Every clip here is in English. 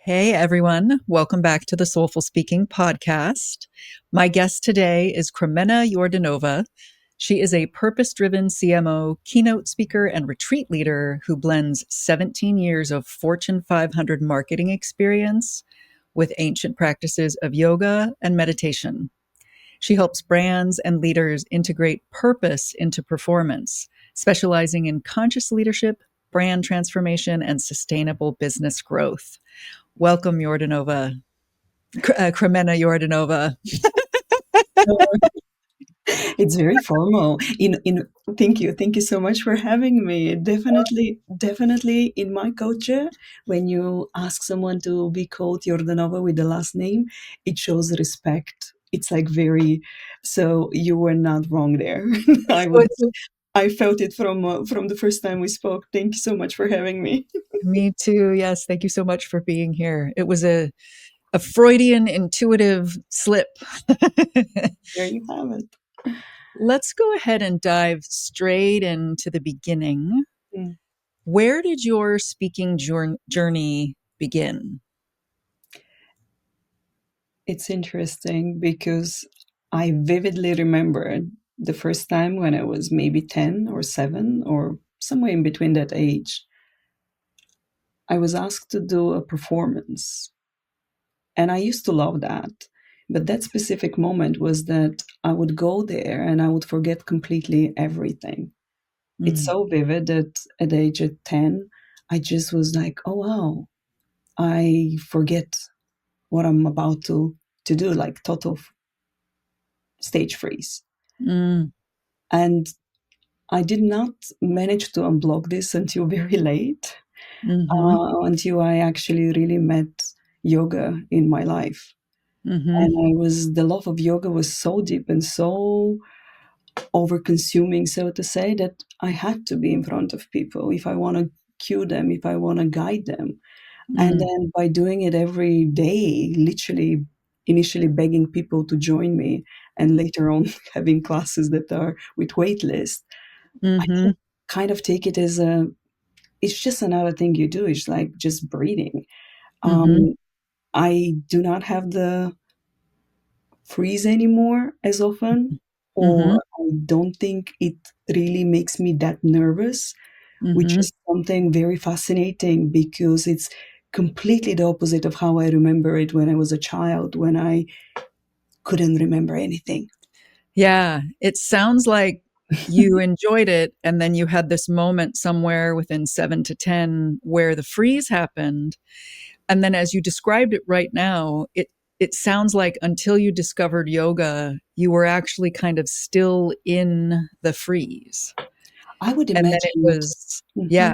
Hey everyone, welcome back to the Soulful Speaking podcast. My guest today is Kremena Yordanova. She is a purpose-driven CMO, keynote speaker, and retreat leader who blends 17 years of Fortune 500 marketing experience with ancient practices of yoga and meditation. She helps brands and leaders integrate purpose into performance, specializing in conscious leadership, brand transformation, and sustainable business growth. Welcome, Yordanova, Kremena Yordanova. It's very formal. Thank you. Thank you so much for having me. Definitely in my culture, when you ask someone to be called Yordanova with the last name, it shows respect. It's like very, so you were not wrong there. I So was, it's I felt it from the first time we spoke. Thank you so much for having me. me too. Yes, thank you so much for being here. It was a Freudian intuitive slip. There you have it. Let's go ahead and dive straight into the beginning. Mm. Where did your speaking journey begin? It's interesting because I vividly remember the first time when I was maybe 10 or 7 or somewhere in between that age. I was asked to do a performance. And I used to love that. But that specific moment was that I would go there and I would forget completely everything. It's Mm, so vivid that at the age of 10, I just was like, oh, wow, I forget what I'm about to do, like total stage freeze. mm, And I did not manage to unblock this until very late, mm-hmm, until I actually really met yoga in my life. mm-hmm, And the love of yoga was so deep and so over consuming, so to say, that I had to be in front of people if I want to cue them, if I want to guide them. And mm, then by doing it every day, literally initially begging people to join me and later on having classes that are with waitlist, I mm-hmm, can kind of take it as it's just another thing you do. It's like just breathing. mm-hmm, Um, I do not have the freeze anymore as often, mm-hmm, or I don't think it really makes me that nervous, which mm-hmm. is something very fascinating because it's completely the opposite of how I remember it when I was a child, when I couldn't remember anything. Yeah, it sounds like you enjoyed it, and then you had this moment somewhere within 7 to 10 where the freeze happened. And then as you described it right now, it sounds like until you discovered yoga, you were actually kind of still in the freeze. I would And then it imagine it. was, Mhm. yeah.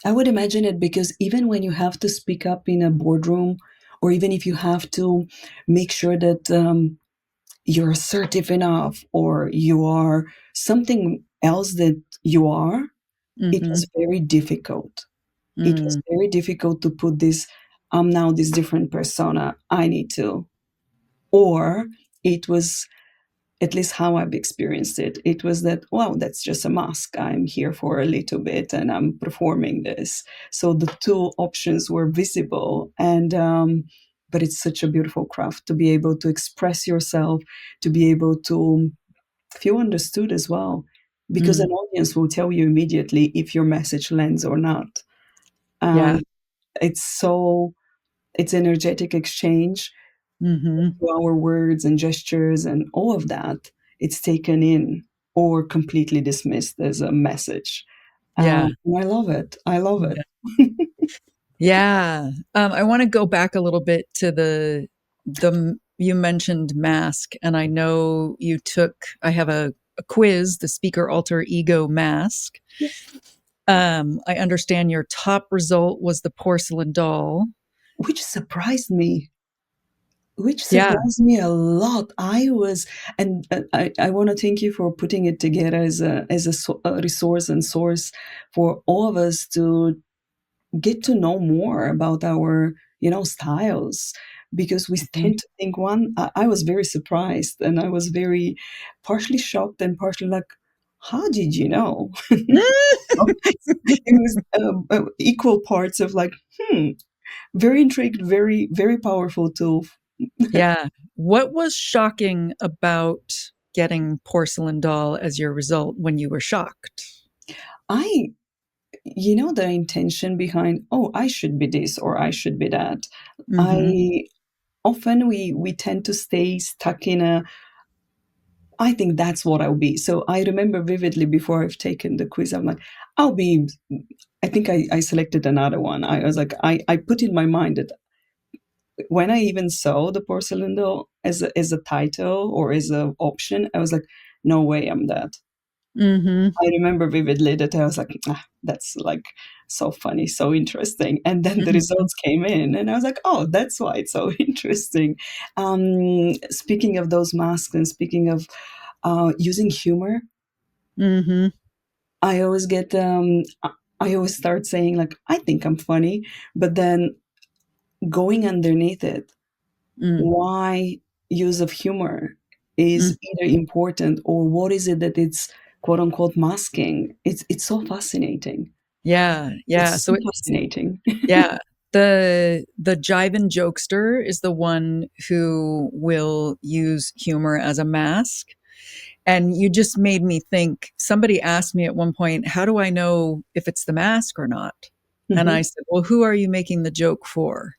I would imagine it because even when you have to speak up in a boardroom, or even if you have to make sure that you're assertive enough or you are something else that you are, it Mm-hmm, was very difficult. It was mm, very difficult to put this, I'm now this different persona, I need to. Or it was, at least how I've experienced it, it was that, wow, that's just a mask. I'm here for a little bit and I'm performing this. So the two options were visible. But it's such a beautiful craft to be able to express yourself, to be able to feel understood as well, because mm, an audience will tell you immediately if your message lands or not. yeah. Um, it's so it's energetic exchange Mm-hmm, through our words and gestures and all of that. It's taken in or completely dismissed as a message. yeah. And I love it. I love it. Yeah. Yeah. I want to go back a little bit to you mentioned mask, and I know I have a quiz, the speaker alter ego mask. Yeah. I understand your top result was the porcelain doll. Which surprised me. Which Yeah. surprised me a lot. And I want to thank you for putting it together as a resource and source for all of us to get to know more about our styles, because we Mhm. tend to think I was very surprised and I was very partially shocked and partially like, how did you know? It was equal parts of like, hmm. Very intrigued, very, very powerful tool. Yeah. What was shocking about getting Porcelain Doll as your result when you were shocked? I, the intention behind, oh, I should be this or I should be that. Mm-hmm. I often we tend to stay stuck in a, I think that's what I'll be. So I remember vividly before I've taken the quiz, I'm like, I'll be, I think I selected another one. I was like, I put in my mind that when I even saw the Porcelain Doll as a title or as an option, I was like, no way I'm that. Mm-hmm. I remember vividly that I was like, that's like so funny, so interesting. And then the Mm-hmm. results came in, and I was like, oh, that's why it's so interesting. Speaking of those masks and speaking of using humor, Mm-hmm. I always get, I always start saying, like, I think I'm funny, but then going underneath it, why use of humor Mm-hmm. is either important or what is it that it's quote unquote masking. It's so fascinating. Yeah. Yeah. It's So so it's fascinating. yeah. The jivin jokester is the one who will use humor as a mask. And you just made me think. Somebody asked me at one point, how do I know if it's the mask or not? And I Mhm. said, well, who are you making the joke for?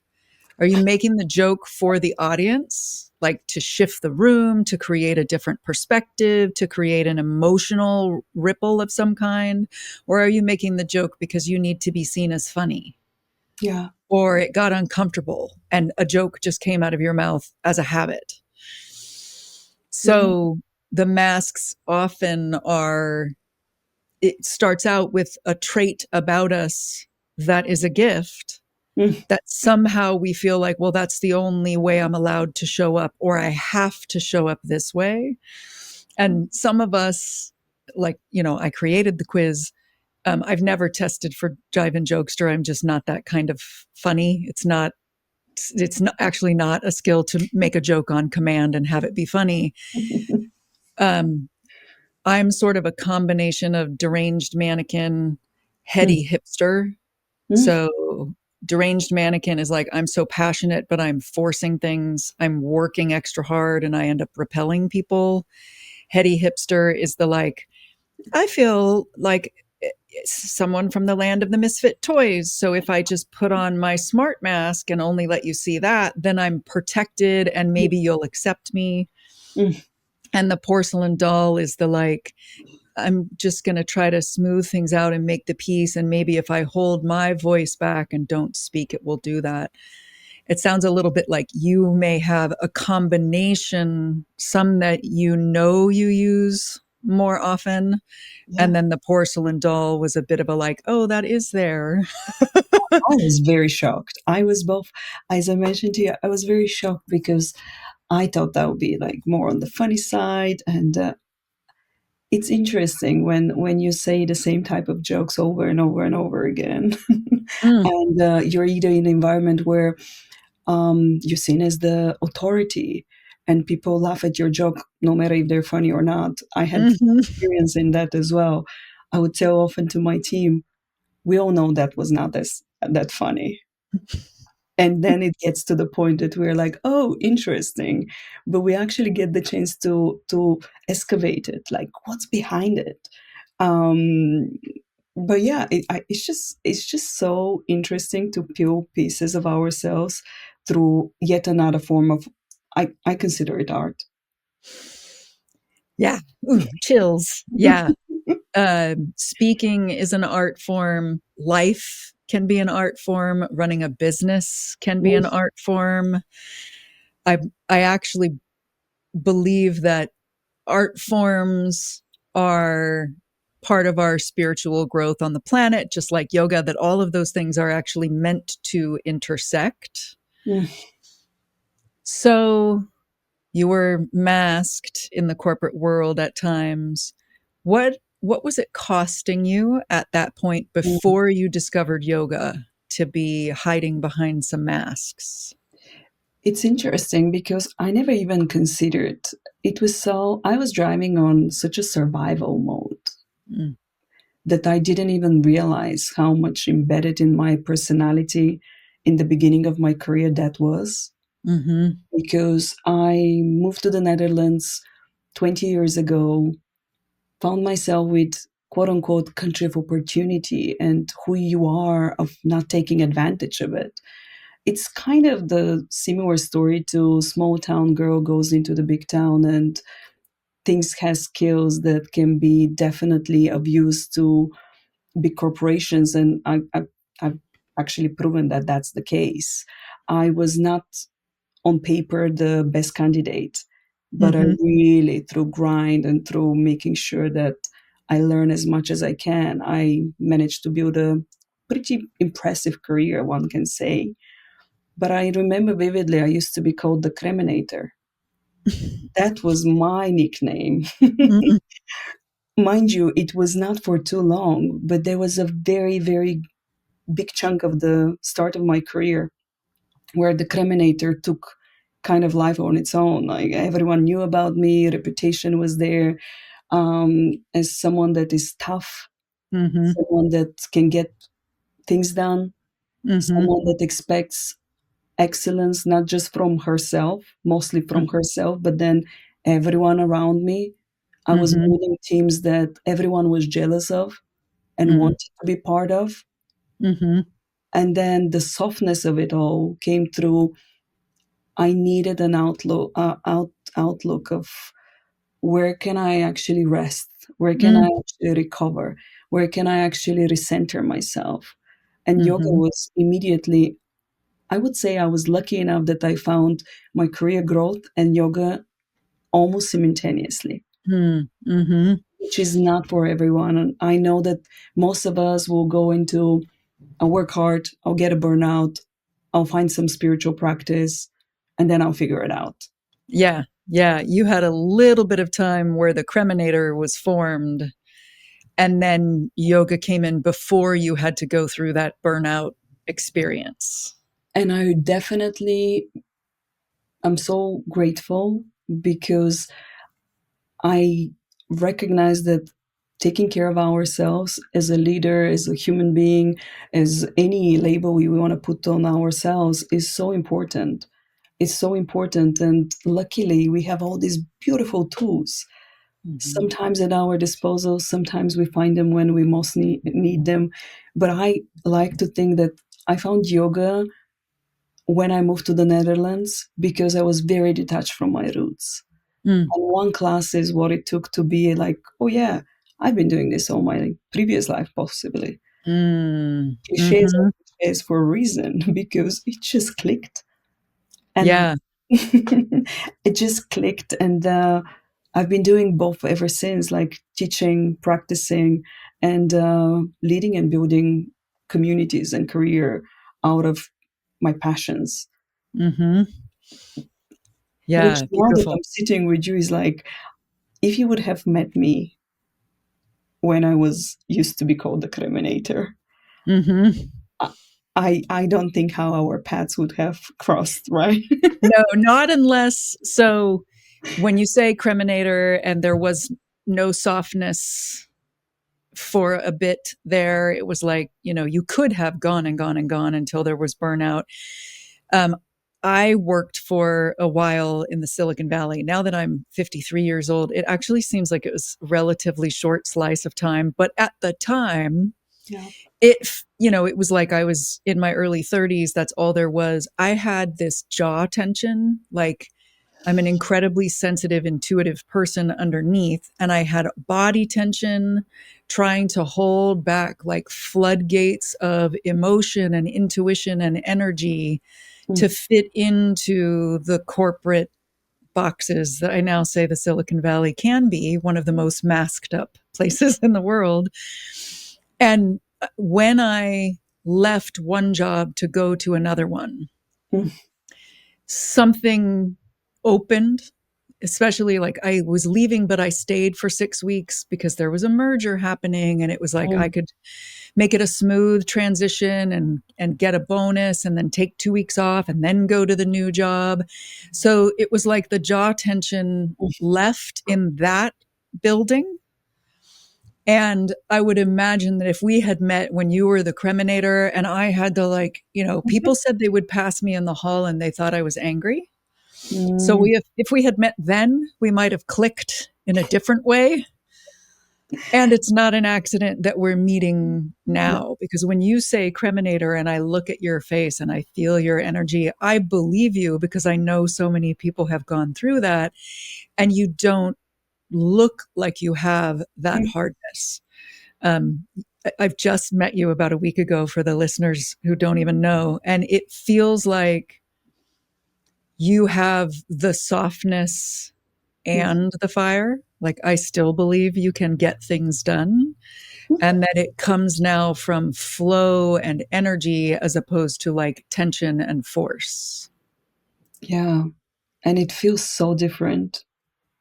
Are you making the joke for the audience, like to shift the room, to create a different perspective, to create an emotional ripple of some kind? Or are you making the joke because you need to be seen as funny? Yeah. Or it got uncomfortable and a joke just came out of your mouth as a habit? Yeah. So the masks often are, it starts out with a trait about us that is a gift Mm. that somehow we feel like, well, that's the only way I'm allowed to show up, or I have to show up this way. And some of us, like, I created the quiz. I've never tested for Jive and Jokester. I'm just not that kind of funny. It's not actually not a skill to make a joke on command and have it be funny. Um, I'm sort of a combination of deranged mannequin, Mm. heady hipster. Mm. So deranged mannequin is like, I'm so passionate, but I'm forcing things. I'm working extra hard and I end up repelling people. Heady hipster is the like, I feel like someone from the land of the misfit toys. So if I just put on my smart mask and only let you see that, then I'm protected and maybe you'll accept me. Mm. And the porcelain doll is the like, I'm just going to try to smooth things out and make the peace. And maybe if I hold my voice back and don't speak, it will do that. It sounds a little bit like you may have a combination, some that you use more often. And Yeah. then the porcelain doll was a bit of a like, oh, that is there. I was very shocked. I was both, as I mentioned to you, I was very shocked because I thought that would be like more on the funny side, and it's interesting when you say the same type of jokes over and over and over again, Mm, and you're either in an environment where you're seen as the authority, and people laugh at your joke no matter if they're funny or not. I had mhm. experience in that as well. I would tell often to my team, we all know that was not as that funny. And then it gets to the point that we're like, oh, interesting, but we actually get the chance to excavate it, like what's behind it. um but yeah, it's just so interesting to peel pieces of ourselves through yet another form of, I consider it art. Yeah. Ooh, chills. Yeah. Speaking is an art form. Life can be an art form. Running a business can be an art form. I I actually believe that art forms are part of our spiritual growth on the planet, just like yoga, that all of those things are actually meant to intersect. So you were masked in the corporate world at times. What was it costing you at that point before you discovered yoga to be hiding behind some masks? It's interesting because I never even considered, it was so, I was driving on such a survival mode Mm, that I didn't even realize how much embedded in my personality in the beginning of my career that was, Mm-hmm. because I moved to the Netherlands 20 years ago, found myself with quote unquote country of opportunity, and who you are of not taking advantage of it. It's kind of the similar story to small town girl goes into the big town and things has skills that can be definitely of use to big corporations. And I've actually proven that that's the case. I was not on paper the best candidate, but I Mm-hmm. really, through grind and through making sure that I learn as much as I can, I managed to build a pretty impressive career, one can say. But I remember vividly, I used to be called the Kremenator. That was my nickname. Mm-hmm. Mind you, it was not for too long, but there was a very, very big chunk of the start of my career where the Kremenator took kind of life on its own. Like everyone knew about me, reputation was there, as someone that is tough, Mm-hmm. someone that can get things done, Mm-hmm. someone that expects excellence not just from herself, mostly from herself, but then everyone around me. I was Mm-hmm. building teams that everyone was jealous of and Mm-hmm. wanted to be part of. Mm-hmm. And then the softness of it all came through. I needed an outlook of where can I actually rest? Where can I actually recover? Where can I actually recenter myself? And yoga Mm-hmm. was immediately, I would say I was lucky enough that I found my career growth and yoga almost simultaneously, Mm-hmm. which is not for everyone. And I know that most of us will go into, I'll work hard, I'll get a burnout, I'll find some spiritual practice, and then I'll figure it out. Yeah. Yeah. You had a little bit of time where the Kremenator was formed, and then yoga came in before you had to go through that burnout experience. And I definitely, I'm so grateful because I recognize that taking care of ourselves as a leader, as a human being, as any label we want to put on ourselves is so important. It's so important. And luckily, we have all these beautiful tools, Mm-hmm. sometimes at our disposal, sometimes we find them when we most need them. But I like to think that I found yoga when I moved to the Netherlands because I was very detached from my roots. Mm. And one class is what it took to be like, oh yeah, I've been doing this all my previous life, possibly. Mm. Cliches are Mm-hmm. cliches for a reason because it just clicked. And Yeah. it just clicked. And I've been doing both ever since, like teaching, practicing, and leading and building communities and career out of my passions. Mm-hmm. Which Yeah. now that Beautiful. I'm sitting with you is like, if you would have met me when I was used to be called the Kremenator, Mm-hmm. I I don't think how our paths would have crossed, right? No, not unless. So when you say Kremenator and there was no softness for a bit there, it was like, you could have gone and gone and gone until there was burnout. Um, I worked for a while in the Silicon Valley. Now that I'm 53 years old, it actually seems like it was a relatively short slice of time. But at the time, Yeah. it was like I was in my early 30s. That's all there was. I had this jaw tension. Like, I'm an incredibly sensitive, intuitive person underneath, and I had body tension, trying to hold back like floodgates of emotion and intuition and energy to Mm. fit into the corporate boxes that I now say the Silicon Valley can be one of the most masked up places in the world. And when I left one job to go to another one, Mm. something opened, especially like I was leaving, but I stayed for 6 weeks because there was a merger happening. And it was like I Mm. could make it a smooth transition and get a bonus and then take 2 weeks off and then go to the new job. So it was like the jaw tension left in that building. And I would imagine that if we had met when you were the Kremenator and I had to, like, people said they would pass me in the hall and they thought I was angry. So Mm, if we had met then, we might have clicked in a different way. And it's not an accident that we're meeting no. now, because when you say Kremenator and I look at your face and I feel your energy, I believe you because I know so many people have gone through that, and you don't look like you have that Mm, hardness. Um, I've just met you about a week ago for the listeners who don't even know, and it feels like you have the softness mm, and the fire. Like, I still believe you can get things done, and that it comes now from flow and energy as opposed to like tension and force. yeah. And it feels so different.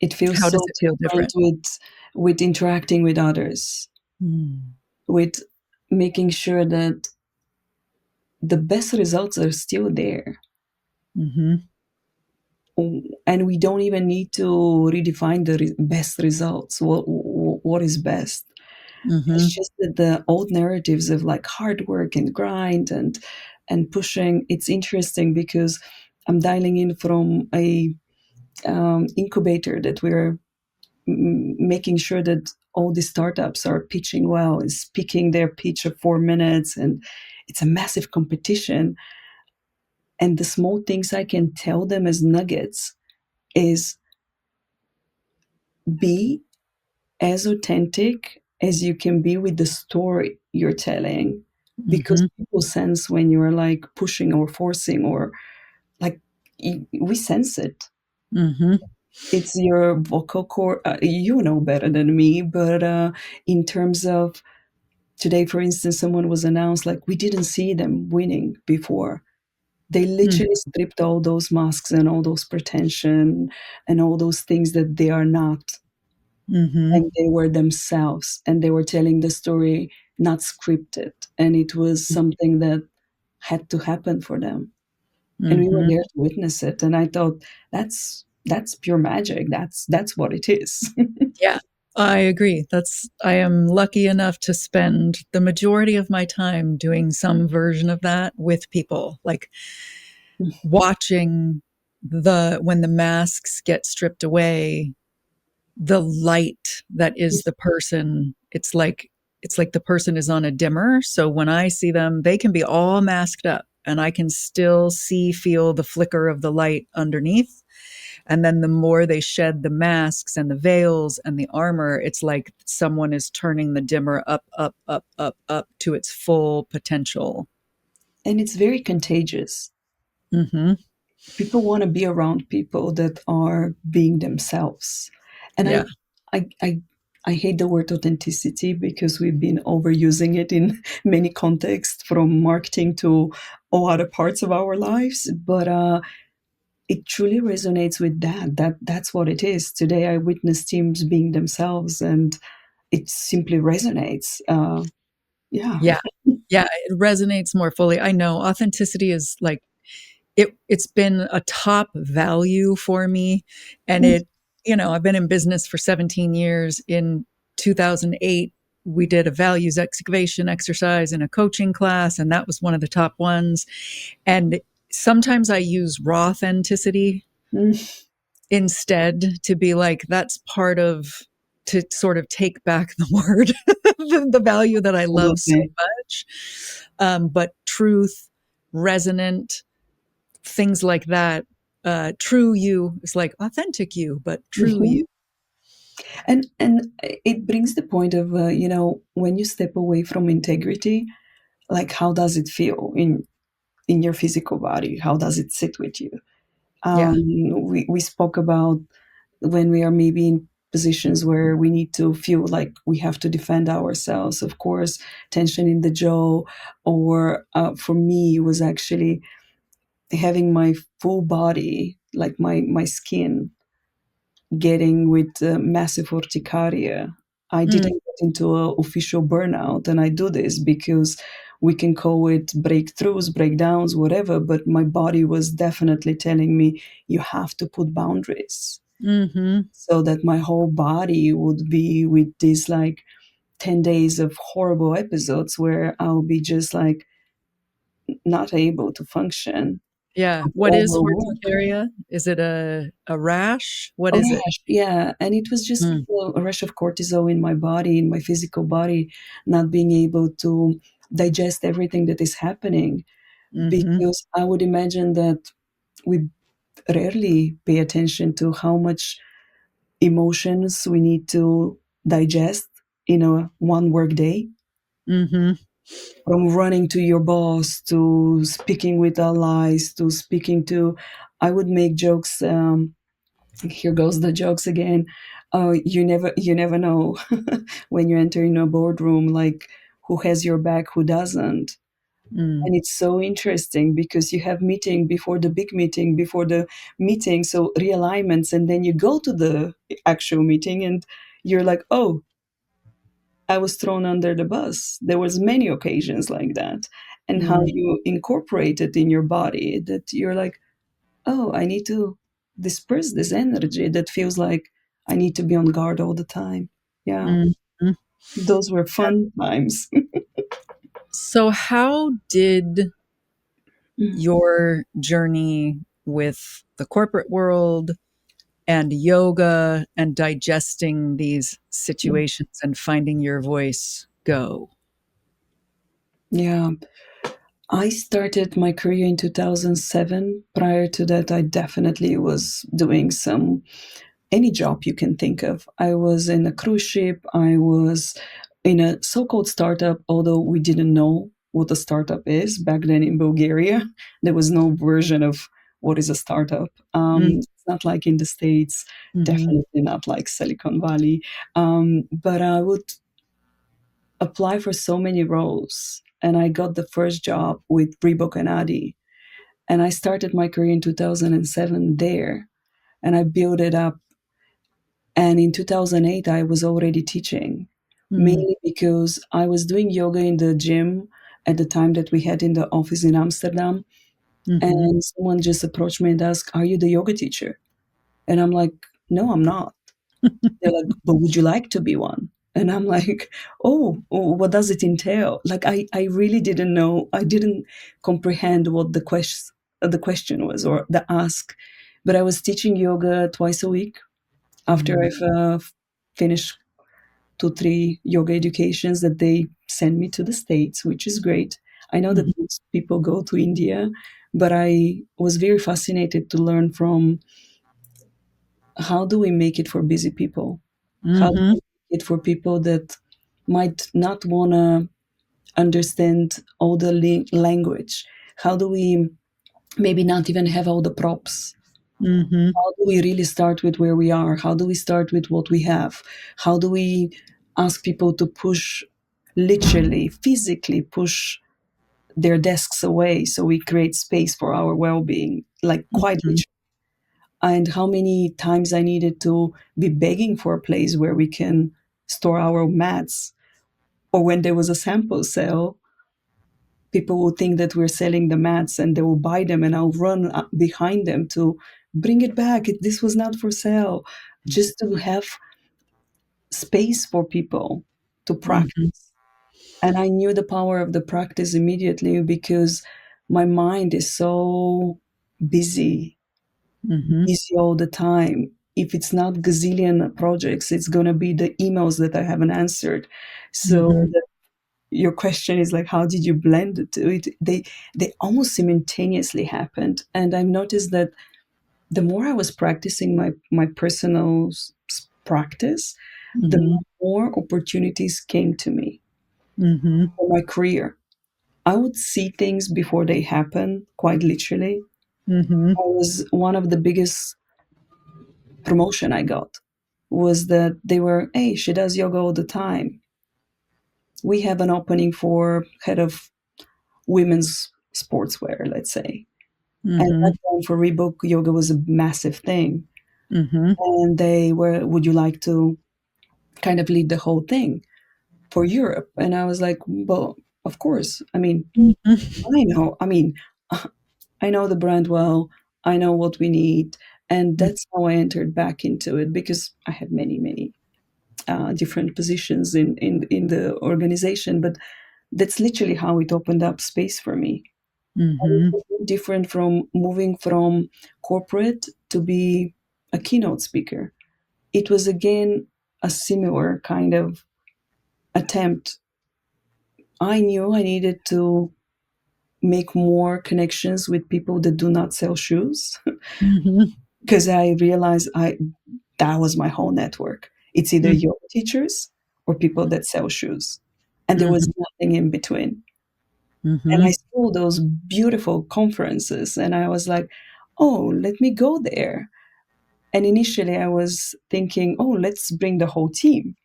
It feels How does so it feel different different? with interacting with others, Mm. with making sure that the best results are still there. Mm-hmm. And we don't even need to redefine the best results. What is best? Mm-hmm. It's just that the old narratives of like hard work and grind and pushing. It's interesting because I'm dialing in from a incubator that we're making sure that all the startups are pitching well and speaking their pitch of 4 minutes, and it's a massive competition. And the small things I can tell them as nuggets is be as authentic as you can be with the story you're telling, because Mm-hmm. people sense when you're like pushing or forcing or like we sense it. Mm-hmm. It's your vocal cord. You know better than me, but in terms of today, for instance, someone was announced like we didn't see them winning before. They literally stripped all those masks and all those pretension and all those things that they are not, Mm-hmm. and they were themselves, and they were telling the story not scripted, and it was something that had to happen for them, and we were Mm-hmm. there to witness it. And I thought that's pure magic. That's what it is. Yeah, I agree. I am lucky enough to spend the majority of my time doing some version of that with people, like watching when the masks get stripped away, the light that is the person. It's like the person is on a dimmer. So when I see them, they can be all masked up and I can still feel the flicker of the light underneath. And then the more they shed the masks and the veils and the armor, it's like someone is turning the dimmer up, up, up, up, up to its full potential. And it's very contagious. Mm-hmm. People want to be around people that are being themselves. And Yeah. I hate the word authenticity because we've been overusing it in many contexts, from marketing to all other parts of our lives. But it truly resonates with that's what it is. Today I witness teams being themselves, and it simply resonates. Yeah. Yeah. Yeah. It resonates more fully. I know authenticity is like, it's been a top value for me. And I've been in business for 17 years. In 2008, we did a values excavation exercise in a coaching class, and that was one of the top ones. And sometimes I use raw authenticity Mm, instead, to be like, that's part of, to sort of take back the word, the value that I love so absolutely. much. But truth, resonant, things like that. True you is like authentic you, but true you. Mhm. And it brings the point of when you step away from integrity, like how does it feel in your physical body? How does it sit with you? Yeah. We spoke about when we are maybe in positions where we need to feel like we have to defend ourselves. Of course, tension in the jaw, or for me, it was actually having my full body, like my skin, getting with massive urticaria. I Mm, didn't get into an official burnout, and I do this because we can call it breakthroughs, breakdowns, whatever, but my body was definitely telling me, you have to put boundaries. mm-hmm. So that my whole body would be with this like 10 days of horrible episodes where I'll be just like not able to function. Yeah. I'll be What is overworked. urticaria? Is it a rash? What A is it? rash, yeah. And it was just Mm. a rush of cortisol in my body, in my physical body, not being able to digest everything that is happening. Mhm. Because I would imagine that we rarely pay attention to how much emotions we need to digest in a one work day. Mhm. From running to your boss to speaking with allies to speaking to, I would make jokes. Here goes the jokes again. You never know when you enter in a boardroom, like who has your back, who doesn't. Mm. And it's so interesting because you have meeting before the big meeting, before the meeting, so realignments, and then you go to the actual meeting and you're like, oh, I was thrown under the bus. There was many occasions like that. And how Mm. you incorporate it in your body that you're like, oh, I need to disperse this energy that feels like I need to be on guard all the time. Yeah, Mhm. those were fun times. So how did Mm, your journey with the corporate world and yoga and digesting these mm. situations and finding your voice go? Yeah, I started my career in 2007. Prior to that, I definitely was doing some any job you can think of. I was in a cruise ship. I was in a so-called startup, although we didn't know what a startup is back then in Bulgaria. There was no version of what is a startup. Mm. It's not like in the States, Mhm. definitely not like Silicon Valley. But I would apply for so many roles. And I got the first job with Reebok and Adi. And I started my career in 2007 there. And I built it up. And in 2008, I was already teaching, Mm. mainly because I was doing yoga in the gym at the time that we had in the office in Amsterdam. Mhm. And someone just approached me and asked, are you the yoga teacher? And I'm like, no, I'm not. They're like, but would you like to be one? And I'm like, oh, what does it entail? Like, I really didn't know. I didn't comprehend what the question was or the ask. But I was teaching yoga twice a week after Mm. I've finished 2, 3 yoga educations that they send me to the States, which is great. I know that Mhm. most people go to India, but I was very fascinated to learn from how do we make it for busy people? How do Mhm. we make it for people that might not want to understand all the language? How do we maybe not even have all the props? Mhm. How do we really start with where we are? How do we start with what we have? How do we ask people to push, literally, physically push their desks away so we create space for our well being? Like, quite Mhm. literally. And how many times I needed to be begging for a place where we can store our mats, or when there was a sample sale, people will think that we're selling the mats and they will buy them, and I'll run behind them to bring it back. This was not for sale, just to have space for people to Mhm. practice. And I knew the power of the practice immediately because my mind is so busy, Mhm. busy all the time. If it's not gazillion projects, it's going to be the emails that I haven't answered. So Mhm. your question is like, how did you blend the two? They almost simultaneously happened, and I've noticed that the more I was practicing my personal practice, the Mhm. more opportunities came to me Mhm. for my career. I would see things before they happen, quite literally. Mhm. I was one of the biggest promotion I got was that they were, hey, she does yoga all the time. We have an opening for head of women's sportswear, let's say. And back Mhm. then for Reebok, yoga was a massive thing. Mhm. And they were, would you like to kind of lead the whole thing for Europe? And I was like, well, of course. I mean, Mhm. I know. I mean, I know the brand well. I know what we need. And that's how I entered back into it because I had many, many different positions in the organization, but that's literally how it opened up space for me. And it Mm-hmm. was very different from moving from corporate to be a keynote speaker. It was again a similar kind of attempt. I knew I needed to make more connections with people that do not sell shoes Mm-hmm. because I realized I that was my whole network. It's either yoga teachers or people that sell shoes, and there was nothing in between. And I Mm-hmm. saw those beautiful conferences, and I was like, "Oh, let me go there." And initially, I was thinking, "Oh, let's bring the whole team."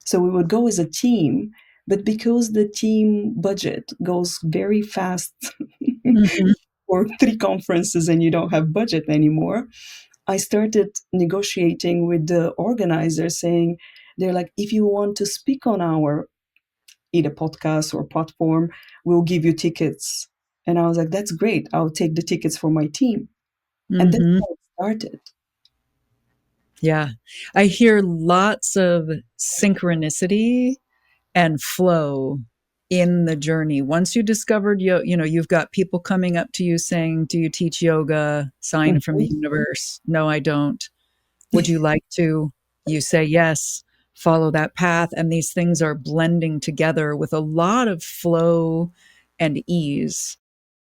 So we would go as a team, but because the team budget goes very fast Mm-hmm. for three conferences and you don't have budget anymore, I started negotiating with the organizer saying, they're like, if you want to speak on our either podcast or platform, we'll give you tickets. And I was like, that's great. I'll take the tickets for my team. And that's Mm-hmm. how it started. Yeah. I hear lots of synchronicity and flow in the journey. Once you discovered you've got people coming up to you saying, "Do you teach yoga?" Sign from the Mhm. universe. "No, I don't. Would you like to?" You say yes, follow that path, and these things are blending together with a lot of flow and ease.